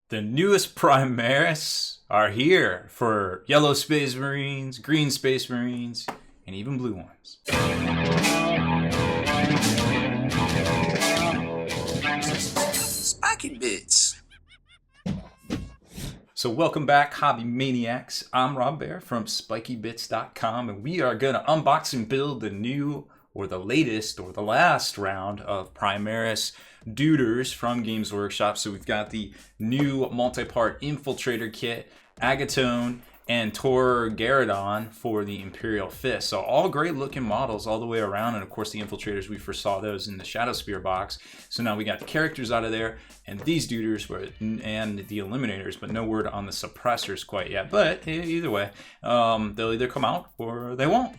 The newest Primaris are here for yellow Space Marines, green Space Marines, and even blue ones. Spiky Bits. So welcome back, Hobby Maniacs. I'm Rob Baer from SpikyBits.com, and we are going to unbox and build the new, or the latest, or the last round of Primaris Duders from Games Workshop. So we've got the new multi-part Infiltrator kit, Agatone, and Tor Garadon for the Imperial Fist. So all great looking models all the way around, and of course the Infiltrators, we first saw those in the Shadow Spear box. So now we got the characters out of there, and these Duders and the Eliminators, but no word on the Suppressors quite yet. But either way, they'll either come out or they won't.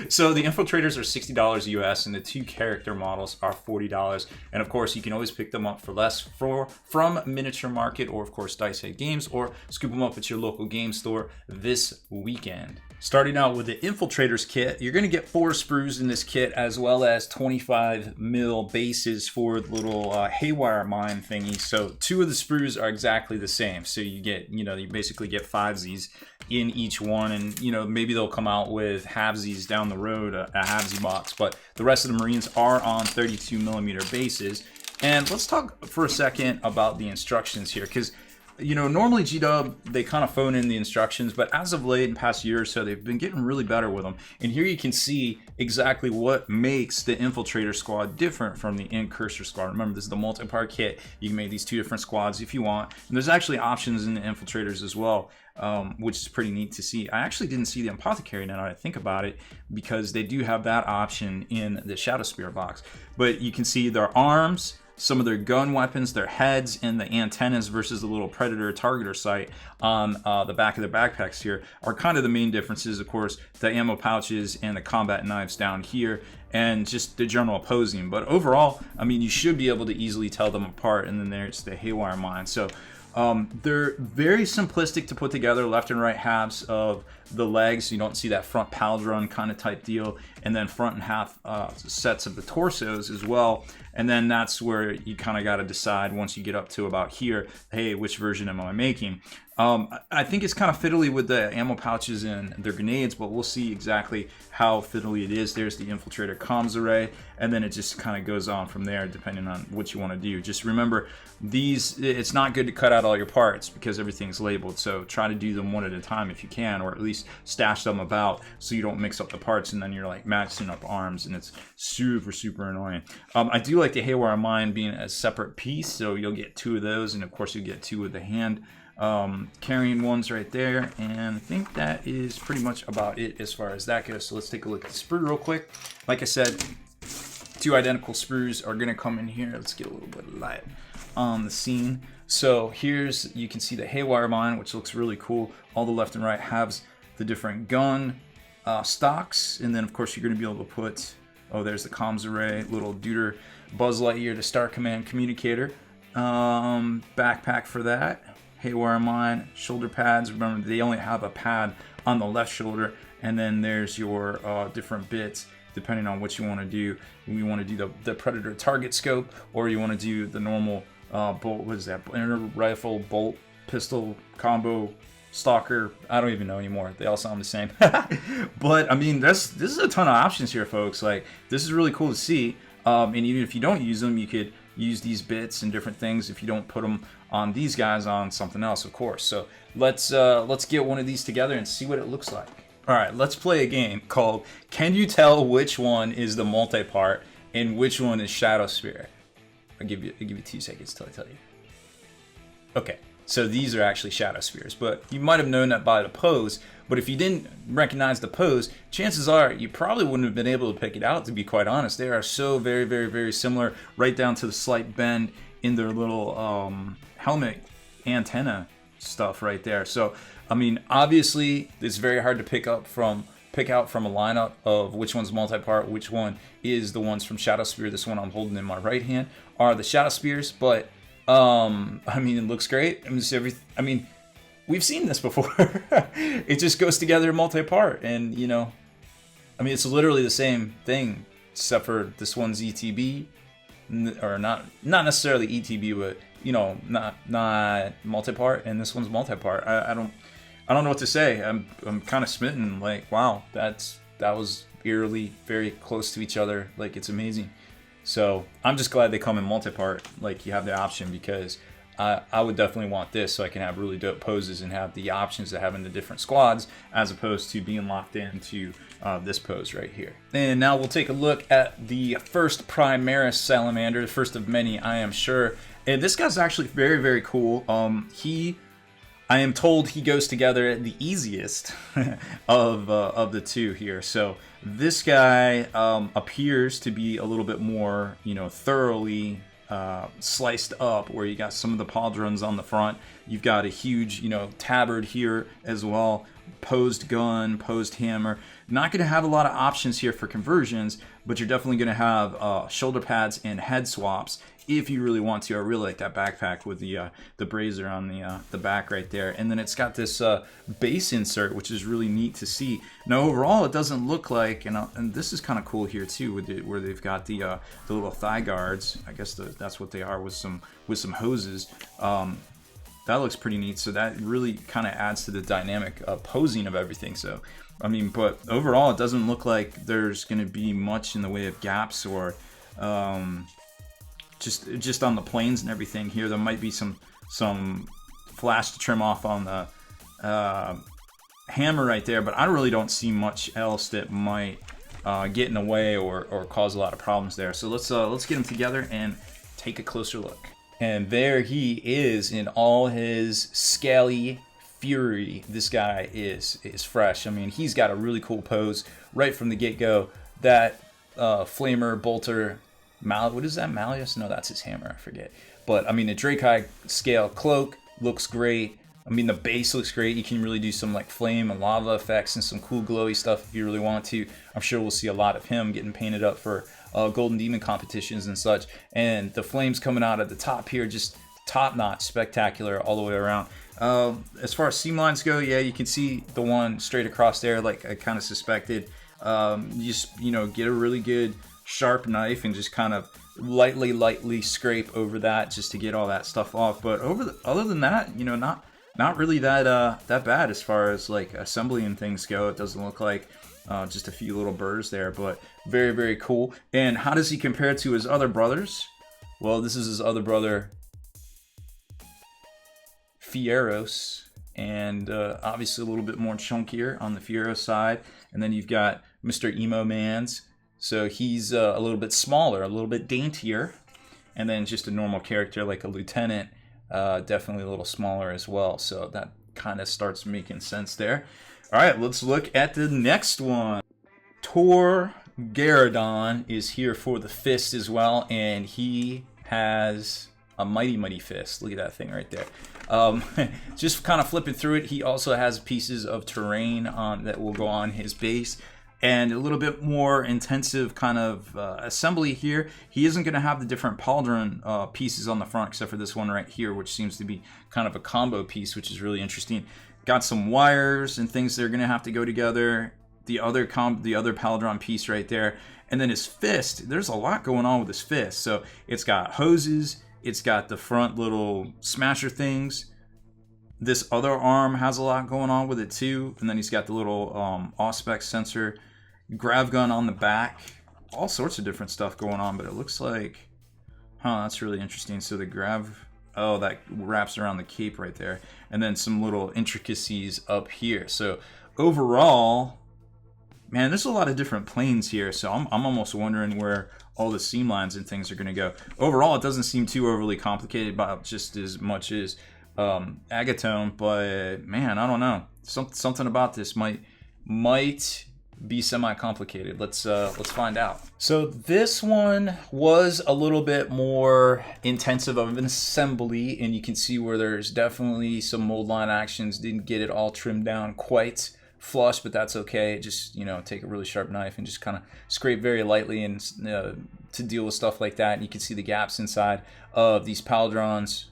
So the Infiltrators are $60 US, and the two character models are $40. And of course, you can always pick them up for less from Miniature Market or of course Dice Head Games, or scoop them up at your local game store this weekend. Starting out with the Infiltrators kit, you're going to get 4 sprues in this kit, as well as 25 mil bases for the little haywire mine thingy. So 2 of the sprues are exactly the same. So you get, you basically get 5sies in each one, and maybe they'll come out with halvesies down the road, a halvesy box. But the rest of the Marines are on 32 millimeter bases. And let's talk for a second about the instructions here, because normally G-Dub, they kind of phone in the instructions, but as of late, in past year or so, they've been getting really better with them. And here you can see exactly what makes the Infiltrator squad different from the Incursor squad. Remember, this is the multi-part kit. You can make these 2 different squads if you want. And there's actually options in the Infiltrators as well, which is pretty neat to see. I actually didn't see the Apothecary now that I think about it, because they do have that option in the Shadow Spear box. But you can see their arms, some of their gun weapons, their heads, and the antennas versus the little predator targeter sight on the back of the backpacks here are kind of the main differences. Of course, the ammo pouches and the combat knives down here, and just the general opposing. But overall, I mean, you should be able to easily tell them apart. And then there's the haywire mine. So they're very simplistic to put together, left and right halves of the legs. You don't see that front pauldron kind of type deal, and then front and half sets of the torsos as well. And then that's where you kind of got to decide, once you get up to about here, hey, which version am I making? I think it's kind of fiddly with the ammo pouches and their grenades, but we'll see exactly how fiddly it is. There's the Infiltrator comms array, and then it just kind of goes on from there depending on what you want to do. Just remember, it's not good to cut out all your parts because everything's labeled, so try to do them one at a time if you can, or at least stash them about so you don't mix up the parts and then you're like matching up arms, and it's super annoying. I do like the haywire mine being a separate piece, so you'll get 2 of those, and of course you'll get 2 with the hand carrying ones right there. And I think that is pretty much about it as far as that goes. So let's take a look at the sprue real quick. Like I said, 2 identical sprues are going to come in here. Let's get a little bit of light on the scene. So here's, you can see the haywire mine, which looks really cool. All the left and right halves the different gun stocks, and then of course you're going to be able to put, there's the comms array, little Duder Buzz Lightyear to Star Command communicator, backpack for that, haywire mine, shoulder pads. Remember, they only have a pad on the left shoulder, and then there's your different bits depending on what you want to do. You want to do the Predator target scope, or you want to do the normal bolt, what is that, inner rifle, bolt, pistol combo, stalker. I don't even know anymore. They all sound the same. But I mean, this is a ton of options here, folks. Like, this is really cool to see. And even if you don't use them, you could use these bits and different things if you don't put them on these guys on something else, of course. So let's get one of these together and see what it looks like. All right, let's play a game called Can You Tell Which One is the multi-part and which one is Shadow Spear? I'll give you 2 seconds till I tell you. Okay, so these are actually Shadow Spears, but you might have known that by the pose. But if you didn't recognize the pose, chances are you probably wouldn't have been able to pick it out, to be quite honest. They are so very similar, right down to the slight bend in their little helmet antenna stuff right there. So, I mean, obviously, it's very hard to pick out from a lineup of which one's multi-part, which one is the ones from Shadow Spear. This one I'm holding in my right hand are the Shadow Spears, but I mean, it looks great. I mean, we've seen this before. It just goes together multi-part, and I mean, it's literally the same thing, except for this one's ETB, or not necessarily ETB, but not multi-part, and this one's multi-part. I don't know what to say. I'm kind of smitten. Like, wow, that was eerily very close to each other. Like, it's amazing. So I'm just glad they come in multi-part. Like, you have the option, because I would definitely want this so I can have really dope poses and have the options of having the different squads as opposed to being locked into this pose right here. And now we'll take a look at the first Primaris Salamander, the first of many, I am sure. And this guy's actually very, very cool. I am told he goes together the easiest of the two here. So this guy appears to be a little bit more, thoroughly sliced up, where you got some of the pauldrons on the front. You've got a huge, tabard here as well. Posed gun, posed hammer. Not going to have a lot of options here for conversions, but you're definitely going to have shoulder pads and head swaps if you really want to. I really like that backpack with the brazier on the back right there. And then it's got this base insert, which is really neat to see. Now overall, it doesn't look like, and this is kind of cool here too, where they've got the little thigh guards. I guess that's what they are, with some hoses. That looks pretty neat. So that really kind of adds to the dynamic posing of everything. So I mean, but overall, it doesn't look like there's going to be much in the way of gaps or just on the planes and everything here. There might be some flash to trim off on the hammer right there, but I really don't see much else that might get in the way or cause a lot of problems there. So let's get them together and take a closer look. And there he is in all his scaly fury. This guy is fresh. I mean, he's got a really cool pose right from the get-go. That flamer bolter, what is that, Malleus? No, that's his hammer, I forget. But I mean, the Drakai scale cloak looks great. I mean, the base looks great. You can really do some like flame and lava effects and some cool glowy stuff if you really want to. I'm sure we'll see a lot of him getting painted up for Golden Demon competitions and such. And the flames coming out at the top here, just top-notch, spectacular all the way around. As far as seam lines go, yeah, you can see the one straight across there, like I kind of suspected. You just, get a really good sharp knife and just kind of lightly scrape over that just to get all that stuff off. But other than that, not really that bad as far as like assembly and things go. It doesn't look like just a few little burrs there, but very, very cool. And how does he compare to his other brothers? Well, this is his other brother, Fieros, and obviously a little bit more chunkier on the Fieros side. And then you've got Mr. Emo Mans. So he's a little bit smaller, a little bit daintier. And then just a normal character like a lieutenant, definitely a little smaller as well. So that kind of starts making sense there. All right, let's look at the next one. Tor Garadon is here for the fist as well, and he has a mighty fist. Look at that thing right there. Just kind of flipping through it, he also has pieces of terrain that will go on his base, and a little bit more intensive kind of assembly here. He isn't going to have the different pauldron pieces on the front, except for this one right here, which seems to be kind of a combo piece, which is really interesting. Got some wires and things that are going to have to go together. The other pauldron piece right there, and then his fist. There's a lot going on with his fist. So it's got hoses. It's got the front little smasher things. This other arm has a lot going on with it too. And then he's got the little Auspex sensor, grav gun on the back. All sorts of different stuff going on, but it looks like, that's really interesting. So the that wraps around the cape right there. And then some little intricacies up here. So overall, man, there's a lot of different planes here. So I'm almost wondering where all the seam lines and things are going to go. Overall, it doesn't seem too overly complicated, about just as much as Agatone. But man, I don't know. Something about this might be semi-complicated. Let's find out. So this one was a little bit more intensive of an assembly, and you can see where there's definitely some mold line actions. Didn't get it all trimmed down quite flush, but that's okay. Just take a really sharp knife and just kind of scrape very lightly and to deal with stuff like that. And you can see the gaps inside of these pauldrons,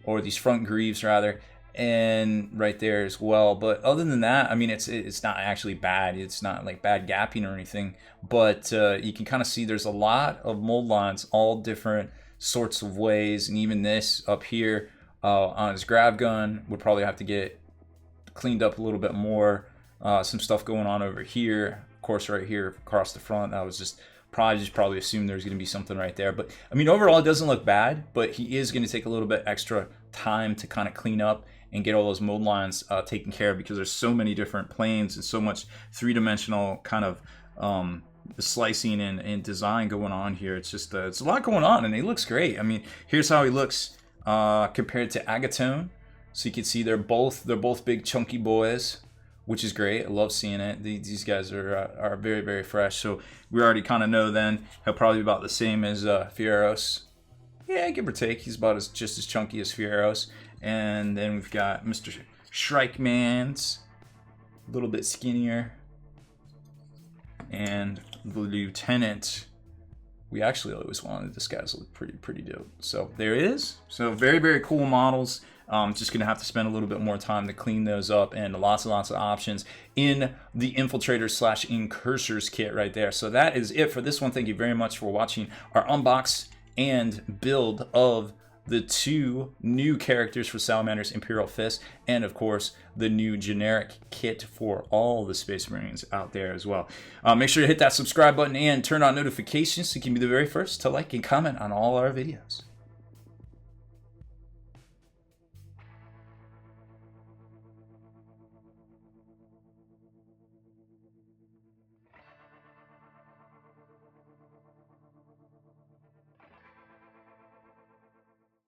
or these front greaves rather, and right there as well. But other than that, I mean, it's not actually bad. It's not like bad gapping or anything, but you can kind of see there's a lot of mold lines, all different sorts of ways. And even this up here on his grab gun would probably have to get cleaned up a little bit more. Some stuff going on over here, of course, right here across the front. That was just probably assumed there's going to be something right there. But I mean, overall, it doesn't look bad, but he is going to take a little bit extra time to kind of clean up and get all those mold lines taken care of, because there's so many different planes and so much three-dimensional kind of slicing and design going on here. It's just it's a lot going on, and he looks great. I mean, here's how he looks compared to Agatone. So you can see they're both big chunky boys, which is great. I love seeing it. These guys are very, very fresh. So we already kind of know then he'll probably be about the same as Fieros. Yeah, give or take. He's about just as chunky as Fieros. And then we've got Mr. Shrikeman's, a little bit skinnier. And the Lieutenant, we actually always wanted this guy to look pretty dope. So there it is. So very, very cool models. Just going to have to spend a little bit more time to clean those up, and lots and lots of options in the Infiltrators / Incursors kit right there. So that is it for this one. Thank you very much for watching our unbox and build of the 2 new characters for Salamander's Imperial Fist, and of course the new generic kit for all the Space Marines out there as well. Make sure to hit that subscribe button and turn on notifications so you can be the very first to like and comment on all our videos.